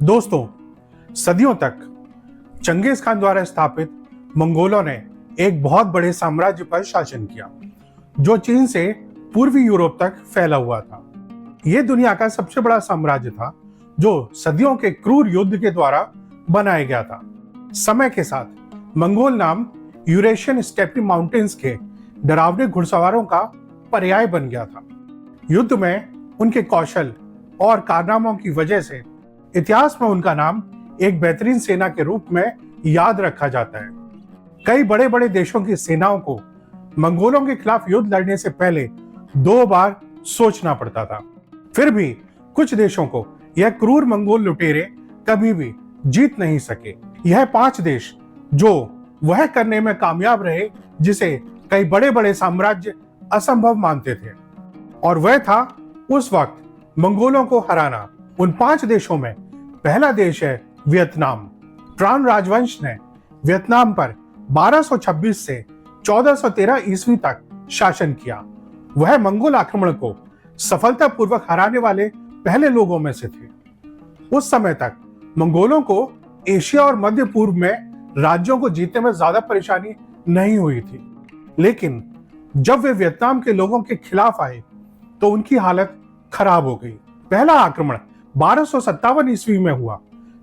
दोस्तों, सदियों तक चंगेज खान द्वारा स्थापित मंगोलों ने एक बहुत बड़े साम्राज्य पर शासन किया, जो चीन से पूर्वी यूरोप तक फैला हुआ था। यह दुनिया का सबसे बड़ा साम्राज्य था, जो सदियों के क्रूर युद्ध के द्वारा बनाया गया था। समय के साथ मंगोल नाम यूरेशियन स्टेपी माउंटेन्स के डरावने घुड़सवारों का पर्याय बन गया था। युद्ध में उनके कौशल और कारनामों की वजह से इतिहास में उनका नाम एक बेहतरीन सेना के रूप में याद रखा जाता है। कई बड़े बड़े देशों की सेनाओं को मंगोलों के खिलाफ युद्ध लड़ने से पहले 2 बार सोचना पड़ता था। फिर भी कुछ देशों को यह क्रूर मंगोल लुटेरे कभी भी जीत नहीं सके। यह 5 देश जो वह करने में कामयाब रहे जिसे कई बड़े बड़े साम्राज्य असंभव मानते थे, और वह था उस वक्त मंगोलों को हराना। उन 5 देशों में पहला देश है वियतनाम। ट्रान राजवंश ने वियतनाम पर 1226 से 1413 ईस्वी तक शासन किया। वह मंगोल आक्रमण को सफलतापूर्वक हराने वाले पहले लोगों में से थे। उस समय तक मंगोलों को एशिया और मध्य पूर्व में राज्यों को जीतने में ज्यादा परेशानी नहीं हुई थी, लेकिन जब वे वियतनाम के लोगों के खिलाफ आए तो उनकी हालत खराब हो गई। पहला आक्रमण 1257 ईस्वी में हुआ,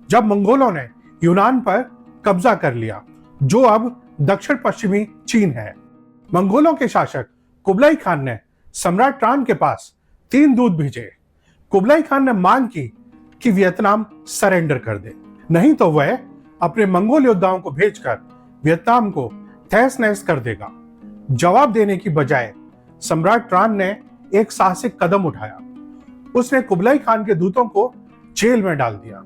जब मंगोलों ने यूनान पर कब्जा कर लिया, जो अब दक्षिण पश्चिमी चीन है। मंगोलों के शासक कुबलाई खान ने सम्राट ट्रान के पास 3 दूत भेजे। कुबलाई खान ने मांग की कि वियतनाम सरेंडर कर दे, नहीं तो वह अपने मंगोल योद्धाओं को भेजकर वियतनाम को तहस नहस कर देगा। जवाब देने की बजाय सम्राट ट्रान ने एक साहसिक कदम उठाया। उसने कुबलाई खान के दूतों को जेल में डाल दिया।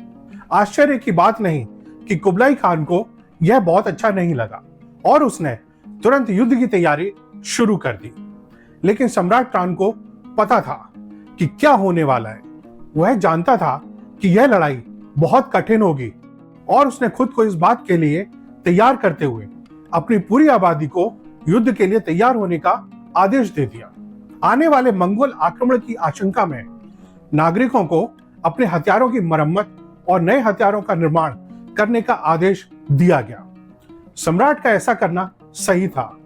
आश्चर्य की बात नहीं कि कुबलाई खान को यह बहुत अच्छा नहीं लगा और उसने तुरंत युद्ध की तैयारी शुरू कर दी। लेकिन सम्राट ट्रान को पता था कि क्या होने वाला है। वह जानता था कि यह लड़ाई बहुत कठिन होगी, और उसने खुद को इस बात के लिए तैयार करते हुए अपनी पूरी आबादी को युद्ध के लिए तैयार होने का आदेश दे दिया। आने वाले मंगोल आक्रमण की आशंका में नागरिकों को अपने हथियारों की मरम्मत और नए हथियारों का निर्माण करने का आदेश दिया गया। सम्राट का ऐसा करना सही था।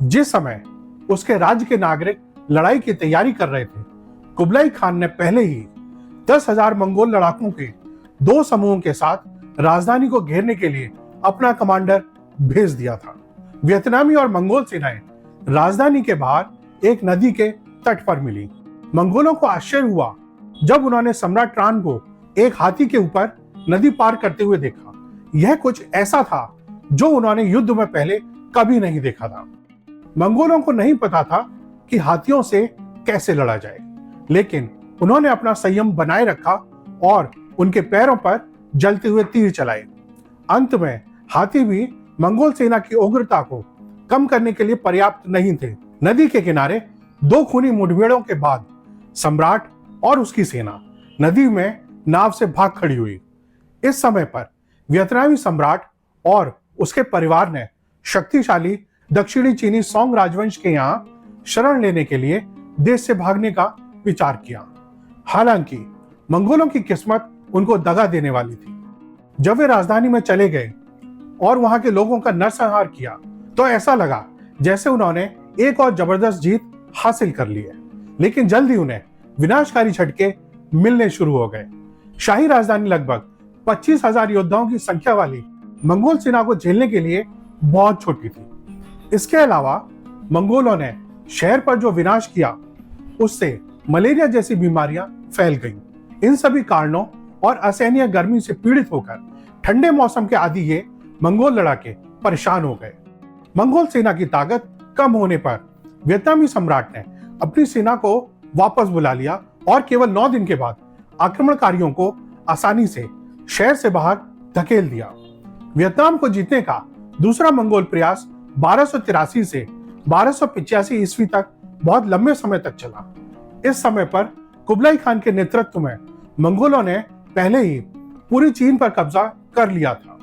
जिस समय उसके राज्य के नागरिक लड़ाई की तैयारी कर रहे थे, कुबलाई खान ने पहले ही 10,000 मंगोल लड़ाकों के 2 समूहों के साथ राजधानी को घेरने के लिए अपना कमांडर भेज दिया था। वियतनामी और मंगोल सेनाएं राजधानी के बाहर एक नदी के तट पर मिली। मंगोलों को आश्चर्य हुआ जब उन्होंने सम्राट ट्रान को एक हाथी के ऊपर नदी पार करते हुए देखा। यह कुछ ऐसा था जो उन्होंने युद्ध में पहले कभी नहीं देखा था। मंगोलों को नहीं पता था कि हाथियों से कैसे लड़ा जाए, लेकिन उन्होंने अपना संयम बनाए रखा और उनके पैरों पर जलते हुए तीर चलाए। अंत में हाथी भी मंगोल सेना की उग्रता को कम करने के लिए पर्याप्त नहीं थे। नदी के किनारे 2 खूनी मुठभेड़ों के बाद सम्राट और उसकी सेना नदी में नाव से भाग खड़ी हुई। इस समय पर वियतनामी सम्राट और उसके परिवार ने शक्तिशाली दक्षिणी चीनी सोंग राजवंश के यहाँ शरण लेने के लिए देश से भागने का विचार किया। हालांकि मंगोलों की किस्मत उनको दगा देने वाली थी। जब वे राजधानी में चले गए और वहां के लोगों का नरसंहार किया, तो ऐसा लगा जैसे उन्होंने एक और जबरदस्त जीत हासिल कर ली है। लेकिन जल्द ही उन्हें विनाशकारी झटके मिलने शुरू हो गए। शाही राजधानी लगभग 25,000 योद्धाओं की संख्या वाली मंगोल सेना को झेलने के लिए बहुत छोटी थी। इसके अलावा मंगोलों ने शहर पर जो विनाश किया, उससे मलेरिया जैसी बीमारियां फैल गईं। इन सभी कारणों और असहनीय गर्मी से पीड़ित होकर ठंडे मौसम के आदी ये मंगोल लड़ाके परेशान हो गए। मंगोल सेना की ताकत कम होने पर वियतनामी सम्राट ने अपनी सेना को वापस बुला लिया और केवल 9 दिन के बाद आक्रमणकारियों को आसानी से शहर से बाहर धकेल दिया। वियतनाम को जीतने का दूसरा मंगोल प्रयास 1283 से 1285 ईस्वी तक बहुत लंबे समय तक चला। इस समय पर कुबलाई खान के नेतृत्व में मंगोलों ने पहले ही पूरी चीन पर कब्जा कर लिया था,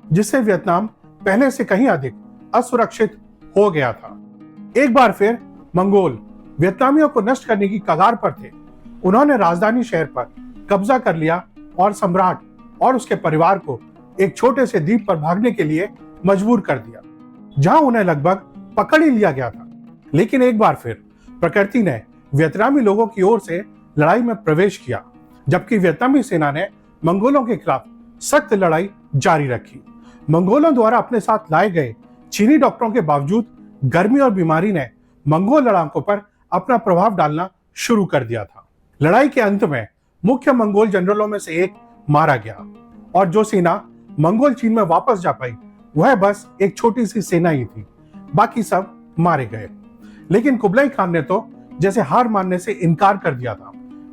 जिससे वियतनाम पहले से कहीं अधिक असुरक्षित हो गया था। एक बार फिर मंगोल वियतनामियों को नष्ट करने की कगार पर थे। उन्होंने राजधानी शहर पर कब्जा कर लिया और सम्राट और उसके परिवार को एक छोटे से द्वीप पर भागने के लिए मजबूर कर दिया, जहां उन्हें लगभग पकड़ ही लिया गया था। लेकिन एक बार फिर प्रकृति ने वियतनामी लोगों की ओर से लड़ाई में प्रवेश किया, जबकि वियतनामी सेना ने मंगोलों के खिलाफ सख्त लड़ाई जारी रखी। मंगोलों द्वारा अपने साथ लाए गए चीनी डॉक्टरों के बावजूद गर्मी और बीमारी ने मंगोल लड़ाकों पर अपना प्रभाव डालना शुरू कर दिया था। लड़ाई के अंत में मुख्य मंगोल जनरलों में से एक मारा गया और जो सेना मंगोल चीन में वापस जा पाई वह बस एक छोटी सी सेना ही थी, बाकी सब मारे गए। लेकिन कुबलाई खान ने तो जैसे हार मानने से इनकार कर दिया था।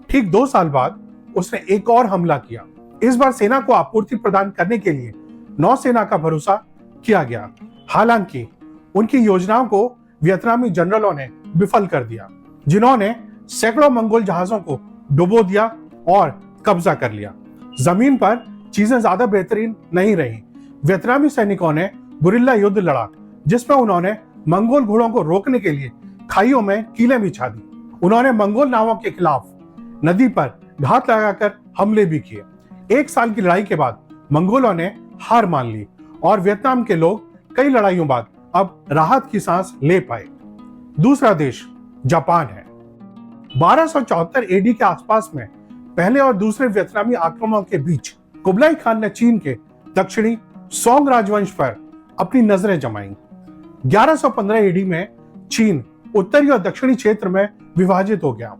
ठीक 2 साल बाद उसने एक और हमला किया। इस बार सेना को आपूर्ति प्रदान करने के लिए नौसेना का भरोसा किया गया। हालांकि उनकी योजनाओं को वियतनामी जनरलों ने विफल कर दिया, जिन्होंने सैकड़ों मंगोल जहाजों को डुबो दिया और कब्जा कर लिया। जमीन पर चीजें ज्यादा बेहतरीन नहीं रही। वियतनामी सैनिकों ने गुरिल्ला युद्ध लड़ा, जिसमें उन्होंने मंगोल घोड़ों को रोकने के लिए खाइयों में कीलें बिछा दी। उन्होंने मंगोल नावों के खिलाफ नदी पर घात लगाकर हमले भी किए। 1 साल की लड़ाई के बाद मंगोलों ने हार मान ली और वियतनाम के लोग कई लड़ाइयों बाद अब राहत की सांस ले पाए। दूसरा देश जापान है। 1274 एडी के आसपास में पहले और दूसरे वियतनामी आक्रमणों के बीच कुबलाई खान ने चीन के दक्षिणी सोंग राजवंश पर अपनी नजरें जमाई। 1115 एडी में चीन उत्तरी और दक्षिणी क्षेत्र में विभाजित हो गया।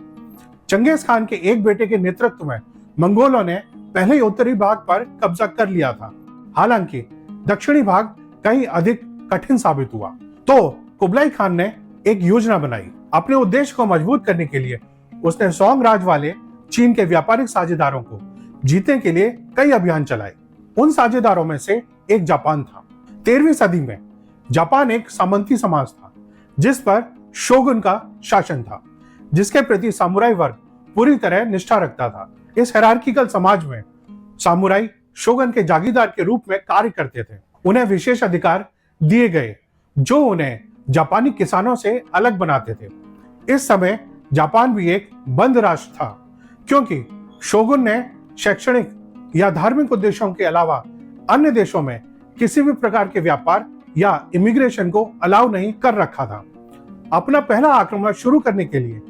चंगेज खान के एक बेटे के नेतृत्व में मंगोलों ने पहले ही उत्तरी भाग पर कब्जा कर लिया था। हालांकि दक्षिणी भाग कहीं अधिक कठिन साबित हुआ, तो कुबलाई खान ने एक योजना बनाई। अपने उद्देश्य को मजबूत करने के लिए उसने सोंग राज वाले चीन के व्यापारिक साझेदारों को जीतने के लिए कई अभियान चलाए। उन साझेदारों में से एक जापान था। 13वीं सदी में जापान एक सामंती समाज था, जिस पर शोगुन का शासन था, जिसके प्रति सामुराई वर्ग पूरी तरह निष्ठा रखता था। इस हायरार्किकल समाज में सामुराई शोगुन के जागीरदार के रूप में कार्य करते थे। उन्हें विशेष अधिकार दिए गए जो उन्हें जापानी किसानों से अलग बनाते थे। इस समय जापान भी एक बंद राष्ट्र था, क्योंकि शोगुन ने शैक्षणिक या धार्मिक उद्देश्यों के अलावा अन्य देशों में किसी भी प्रकार के व्यापार या इमिग्रेशन को अलाउ नहीं कर रखा था। अपना पहला आक्रमण शुरू करने के लिए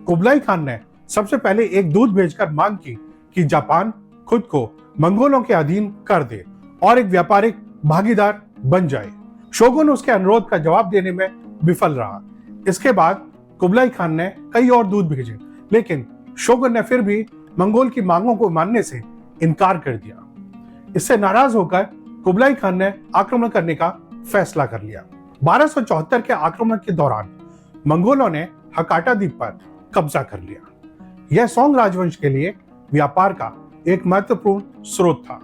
कुबलाई खान ने सबसे पहले एक दूत भेजकर मांग की कि जापान खुद को मंगोलों के अधीन कर दे और एक व्यापारिक भागीदार बन जाए। शोगुन उसके अनुरोध का जवाब देने में विफल रहा। इसके बाद कुबलाई खान ने कई और दूत भेजे, लेकिन शोगुन ने फिर भी मंगोल की मांगों को मानने से इनकार कर दिया। इससे नाराज होकर कुबलाई खान ने आक्रमण करने का फैसला कर लिया। 1274 के आक्रमण के दौरान मंगोलों ने हकाटा द्वीप पर कब्जा कर लिया। यह सोंग राजवंश के लिए व्यापार का एक महत्वपूर्ण स्रोत था।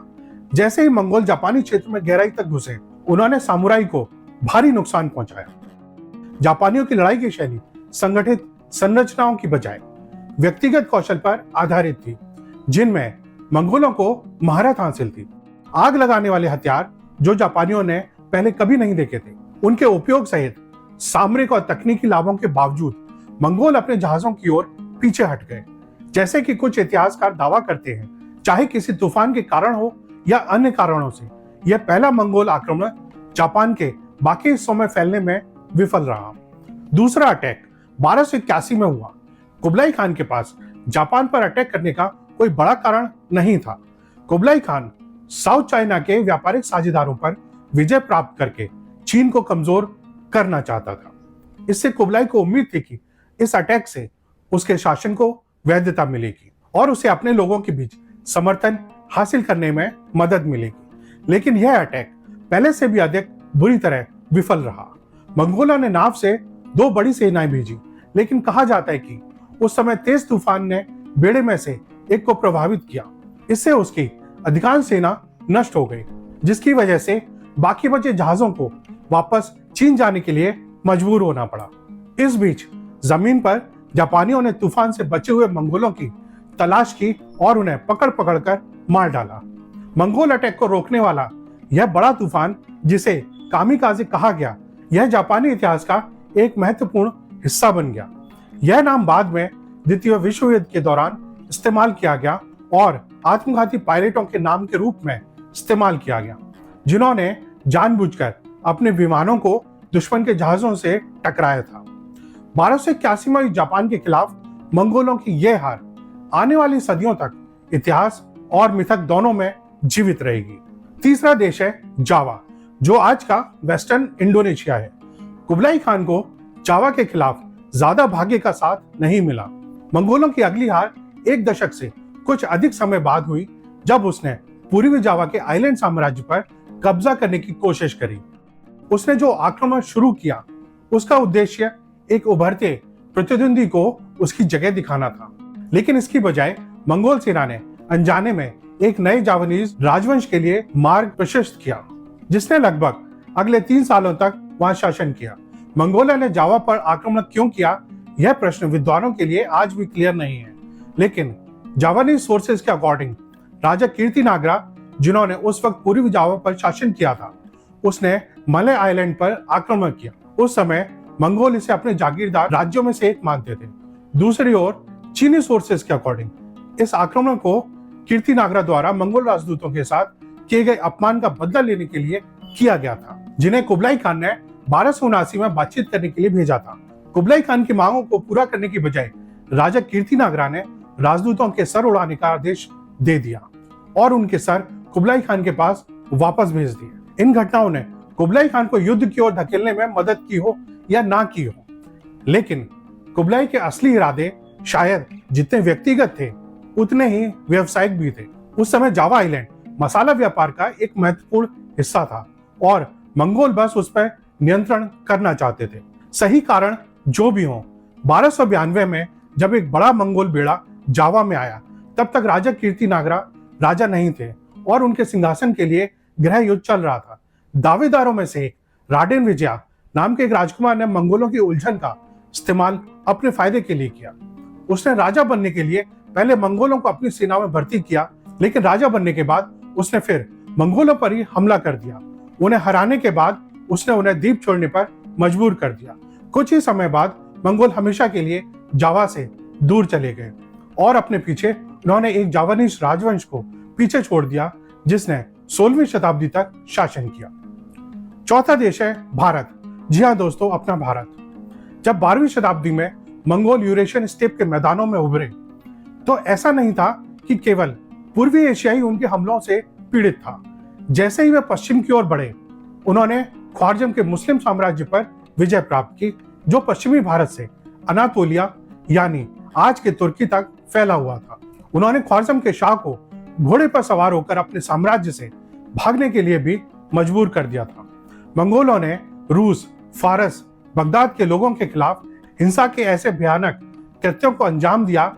जैसे ही मंगोल जापानी क्षेत्र में गहराई तक घुसे, उन्होंने सामुराई को भारी नुकसान पहुंचाया। जापानियों की लड़ाई की शैली संगठित संरचनाओं की बजाय व्यक्तिगत कौशल पर आधारित थी, जिनमें मंगोलों को महारत हासिल थी। आग लगाने वाले हथियार जो जापानियों ने पहले कभी नहीं देखे थे, उनके उपयोग सहित सामरिक और तकनीकी लाभों के बावजूद मंगोल अपने जहाजों की ओर पीछे हट गए। जैसे कि कुछ इतिहासकार दावा करते हैं, चाहे किसी तूफान के कारण हो या अन्य कारणों से, यह पहला मंगोल आक्रमण जापान के बाकी हिस्सों में फैलने में विफल रहा। दूसरा अटैक 1281 में हुआ। कुबलाई खान के पास जापान पर अटैक करने का कोई बड़ा कारण नहीं था। कुबलाई खान साउथ चाइना के व्यापारिक साझेदारों पर विजय प्राप्त करके चीन को कमजोर करना चाहता था। इससे कुबलाई को उम्मीद थी कि इस अटैक से उसके शासन को वैधता मिलेगी और उसे अपने लोगों के बीच समर्थन हासिल करने में मदद मिलेगी। लेकिन यह अटैक पहले से भी अधिक बुरी तरह विफल रहा। मंगोलों ने नाव से 2 बड़ी सेनाएं भेजी, लेकिन कहा जाता है कि उस समय तेज तूफान ने बेड़े में से एक को प्रभावित किया। इससे उसकी अधिकांश सेना नष्ट हो गई, जिसकी वजह से बाकी बचे जहाजों को वापस चीन जाने के लिए मजबूर होना पड़ा। इस बीच जमीन पर जापानियों ने तूफान से बचे हुए मंगोलों की तलाश की और उन्हें पकड़ पकड़ कर मार डाला। मंगोल अटैक को रोकने वाला यह बड़ा तूफान, जिसे कामिकाजे कहा गया, यह जापानी इतिहास का एक महत्वपूर्ण हिस्सा बन गया। यह नाम बाद में द्वितीय विश्व युद्ध के दौरान इस्तेमाल किया गया और आत्मघाती पायलटों के नाम के रूप में इस्तेमाल किया गया, जिन्होंने जानबूझकर अपने विमानों को दुश्मन के जहाजों से टकराया था। 1281 में जापान के खिलाफ मंगोलों की यह हार आने वाली सदियों तक इतिहास और मिथक दोनों में जीवित रहेगी। तीसरा देश है जावा, जो आज का वेस्टर्न इंडोनेशिया है। कुबलाई खान को जावा के खिलाफ ज्यादा भाग्य का साथ नहीं मिला। मंगोलों की अगली हार एक दशक से कुछ अधिक समय बाद हुई, जब उसने पूर्वी जावा के आइलैंड साम्राज्य पर कब्जा करने की कोशिश करी। उसने जो आक्रमण शुरू किया, उसका उद्देश्य एक उभरते प्रतिद्वंदी को उसकी जगह दिखाना था, लेकिन इसकी बजाय मंगोल सेना ने अनजाने में एक नए जावानीज राजवंश के लिए मार्ग प्रशस्त किया, जिसने लगभग अगले 3 सालों तक वहां शासन किया। मंगोलों ने जावा पर आक्रमण क्यों किया, यह प्रश्न विद्वानों के लिए आज भी क्लियर नहीं है, लेकिन जावानीज सोर्सेज के अकॉर्डिंग राजा कीर्तिनागरा, जिन्होंने उस वक्त पूर्वी जावा पर शासन किया था, उसने मलय आइलैंड पर आक्रमण किया। उस समय मंगोल इसे अपने जागीरदार राज्यों में से एक मानते थे। दूसरी ओर चीनी सोर्सेज के अकॉर्डिंग इस आक्रमण को कीर्तिनागरा द्वारा मंगोल राजदूतों के साथ किए गए अपमान का बदला लेने के लिए किया गया था, जिन्हें कुबलाई खान ने 1279 में बातचीत करने के लिए भेजा था। कुबलाई खान की मांगों को पूरा करने की बजाय राजा कीर्तिनागरा ने राजदूतों के सर उड़ाने का आदेश दे दिया और उनके सर कुबलाई खान के पास वापस भेज दिए। इन घटनाओं ने कुबलाई खान को युद्ध की ओर धकेलने में मदद की हो या ना की हो, लेकिन कुबलाई के असली इरादे शायद जितने व्यक्तिगत थे उतने ही व्यवसायिक भी थे। उस समय जावा आइलैंड मसाला व्यापार का एक महत्वपूर्ण हिस्सा था और मंगोल बस उस पर नियंत्रण करना चाहते थे। सही कारण जो भी हो, 1292 में जब एक बड़ा मंगोल बेड़ा जावा में आया, तब तक राजा कीर्तिनागरा राजा नहीं थे और उनके सिंहासन के लिए गृह युद्ध चल रहा था। दावेदारों में से एक राडेन विजया नाम के एक राजकुमार ने मंगोलों की उलझन का इस्तेमाल अपने फायदे के लिए किया। उसने राजा बनने के लिए पहले मंगोलों को अपनी सेना में भर्ती किया, लेकिन राजा बनने के बाद उसने फिर मंगोलों पर ही हमला कर दिया। उन्हें हराने के बाद उसने उन्हें द्वीप छोड़ने पर मजबूर कर दिया। कुछ ही समय बाद मंगोल हमेशा के लिए जावा से दूर चले गए और अपने पीछे उन्होंने एक जावानीज राजवंश को पीछे छोड़ दिया, जिसने 16वीं शताब्दी तक शासन किया। चौथा देश है भारत। जी हाँ दोस्तों, अपना भारत। जब 12वीं शताब्दी में मंगोल यूरेशियन स्टेप के मैदानों में उभरे, तो ऐसा नहीं था कि केवल पूर्वी एशिया ही उनके हमलों से पीड़ित था। जैसे ही वे पश्चिम की ओर बढ़े, उन्होंने ख्वारजम के मुस्लिम साम्राज्य पर विजय प्राप्त की, जो पश्चिमी भारत से अनातोलिया यानी आज के तुर्की तक फैला हुआ था। उन्होंने ख्वारजम के शाह को घोड़े पर सवार होकर अपने साम्राज्य से भागने के लिए भी मजबूर कर दिया था। मंगोलों ने रूस, फारस, बगदाद के लोगों के खिलाफ हिंसा के ऐसे भयानक कृत्यों को अंजाम दिया,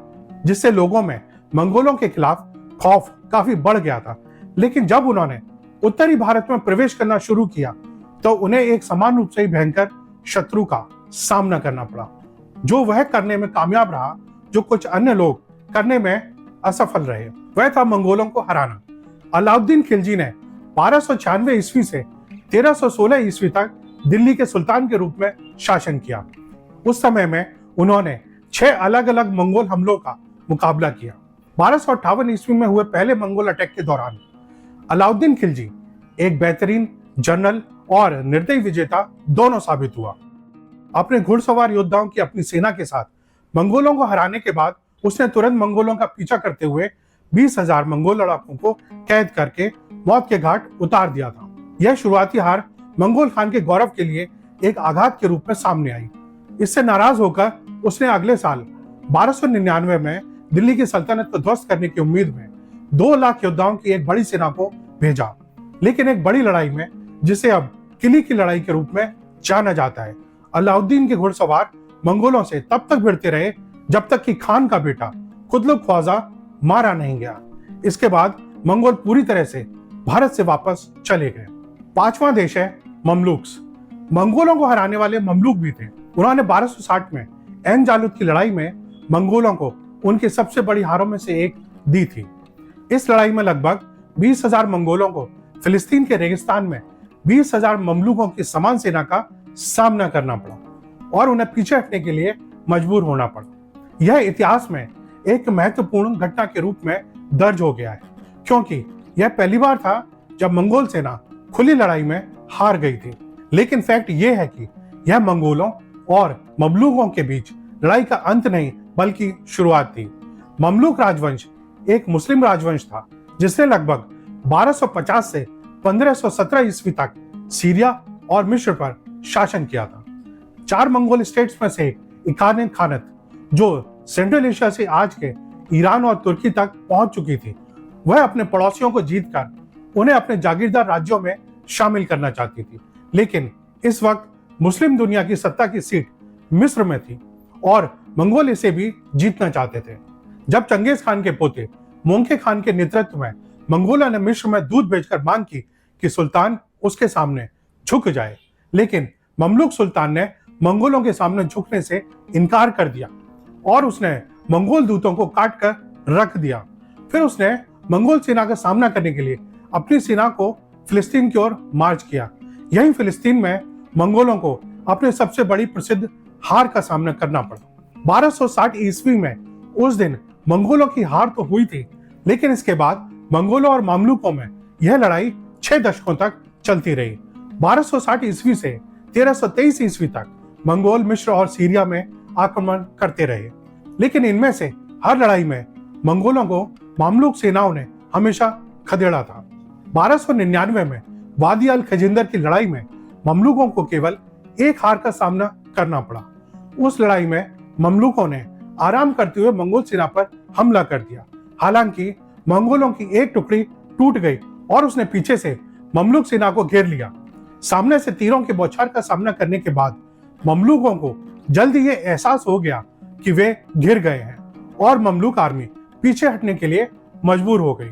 जिससे लोगों में मंगोलों के खिलाफ खौफ काफी बढ़ गया था। लेकिन जब उन्होंने उत्तरी भारत में प्रवेश करना शुरू किया, तो उन्हें एक समान रूप से ही भयंकर शत्रु का सामना करना पड़ा, जो वह करने में कामयाब रहा जो कुछ अन्य लोग करने में असफल रहे। वह था मंगोलों को हराना। अलाउद्दीन खिलजी ने 1296 ईस्वी से 1316 ईस्वी तक दिल्ली के सुल्तान के रूप में शासन किया। उस समय में उन्होंने 6 अलग अलग मंगोल हमलों का मुकाबला किया। 1258 ईस्वी में हुए पहले मंगोल अटैक के दौरान अलाउद्दीन खिलजी एक बेहतरीन जनरल और निर्दयी विजेता दोनों साबित हुआ। अपने घुड़सवार योद्धाओं की अपनी सेना के साथ मंगोलों को हराने के बाद उसने तुरंत मंगोलों का पीछा करते हुए 20,000 मंगोल लड़ाकों को कैद करके मौत के घाट उतार दिया था। यह शुरुआती हार मंगोल खान के गौरव के लिए एक आघात के रूप में सामने आई। इससे नाराज होकर उसने अगले साल 1299 में दिल्ली की सल्तनत को ध्वस्त करने की उम्मीद में 2 लाख योद्धाओं की एक बड़ी सेना को भेजा। लेकिन एक बड़ी लड़ाई में, जिसे अब किली की लड़ाई के रूप में जाना जाता है, अलाउद्दीन के घुड़सवार मंगोलों से तब तक भिड़ते रहे जब तक कि खान का बेटा कुतुब ख्वाजा मारा नहीं गया। इसके बाद मंगोल पूरी तरह से भारत से वापस चले गए। 5वां देश है ममलूक्स। मंगोलों को हराने वाले ममलूक भी थे। उन्होंने 1260 में एन जालूत की लड़ाई में मंगोलों को उनकी सबसे बड़ी हारों में से एक दी थी। इस लड़ाई में लगभग 20,000 मंगोलों को फिलिस्तीन के रेगिस्तान में 20,000 ममलूकों की समान सेना का सामना करना पड़ा और उन्हें पीछे हटने के लिए मजबूर होना पड़ा। यह इतिहास में एक महत्वपूर्ण घटना के रूप में दर्ज हो गया है, क्योंकि यह पहली बार था जब मंगोल सेना खुली लड़ाई में हार गई थी। लेकिन फैक्ट यह है कि यह मंगोलों और ममलूकों के बीच लड़ाई का अंत नहीं बल्कि शुरुआत थी। ममलूक राजवंश एक मुस्लिम राजवंश था जिसने लगभग 1250 से 1517 ईस्वी तक सीरिया और मिस्र पर शासन किया था। 4 मंगोल स्टेट्स में से एक इखानिद खानत, जो सेंट्रल एशिया से आज के ईरान और तुर्की तक पहुंच चुकी थी, वह अपने पड़ोसियों को जीतकर उन्हें अपने जागीरदार राज्यों में शामिल करना चाहती थी। लेकिन इस वक्त मुस्लिम दुनिया की सत्ता की सीट मिस्र में थी और मंगोल इसे भी जीतना चाहते थे। जब चंगेज खान के पोते मोंके खान के नेतृत्व में मंगोलों ने मिस्र में दूध भेजकर मांग की कि सुल्तान उसके सामने झुक जाए, लेकिन ममलूक सुल्तान ने मंगोलों के सामने झुकने से इनकार कर दिया और उसने मंगोल दूतों को काट कर रख दिया। फिर उसने मंगोल सेना का सामना करने के लिए अपनी सेना को फिलिस्तीन की ओर मार्च किया। यही फिलिस्तीन में मंगोलों को अपने सबसे बड़ी प्रसिद्ध हार का सामना करना पड़ा। 1260 ईस्वी में उस दिन मंगोलों की हार तो हुई थी, लेकिन इसके बाद मंगोलों और मामलूकों में यह लड़ाई 6 दशकों तक चलती रही। 1260 ईस्वी से 1323 ईस्वी तक मंगोल मिस्र और सीरिया में आक्रमण करते रहे, लेकिन इनमें से हर लड़ाई में मंगोलों को मामलूक सेनाओं ने हमेशा खदेड़ा था। 1299 में वादी अल खजिंदर की लड़ाई में ममलूकों को केवल एक हार का सामना करना पड़ा। उस लड़ाई में ममलूकों ने आराम करते हुए मंगोल सेना पर हमला कर दिया। हालांकि मंगोलों की एक टुकड़ी टूट गई और उसने पीछे से ममलूक सेना को घेर लिया। सामने से तीरों के बौछार का सामना करने के बाद ममलूकों को जल्द ही एहसास हो गया कि वे घिर गए हैं और ममलूक आर्मी पीछे हटने के लिए मजबूर हो गई।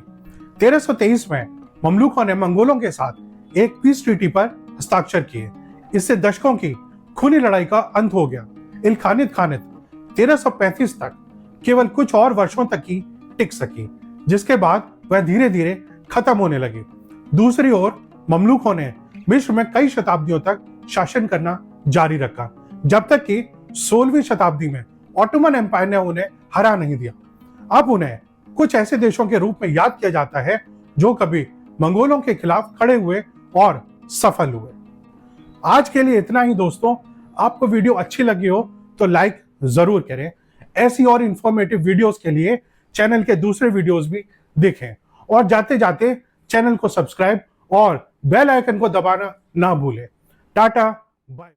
1323 में ममलूकों ने मंगोलों के साथ एक पीस ट्रीटी पर हस्ताक्षर किए। इससे दशकों की खूनी लड़ाई का अंत हो गया। इल्खानिद खानत 1335 तक केवल कुछ और वर्षों तक ही टिक सकी, जिसके बाद वह धीरे धीरे खत्म होने लगी। दूसरी ओर ममलूकों ने मिस्र में कई शताब्दियों तक शासन करना जारी रखा, जब तक कि 16वीं शताब्दी में ऑटोमन एम्पायर ने उन्हें हरा नहीं दिया। अब उन्हें कुछ ऐसे देशों के रूप में याद किया जाता है जो कभी मंगोलों के खिलाफ खड़े हुए और सफल हुए। आज के लिए इतना ही दोस्तों। आपको वीडियो अच्छी लगी हो तो लाइक जरूर करें। ऐसी और इंफॉर्मेटिव वीडियोस के लिए चैनल के दूसरे वीडियोस भी देखें और जाते जाते चैनल को सब्सक्राइब और बेल आइकन को दबाना ना भूलें। Tata bye.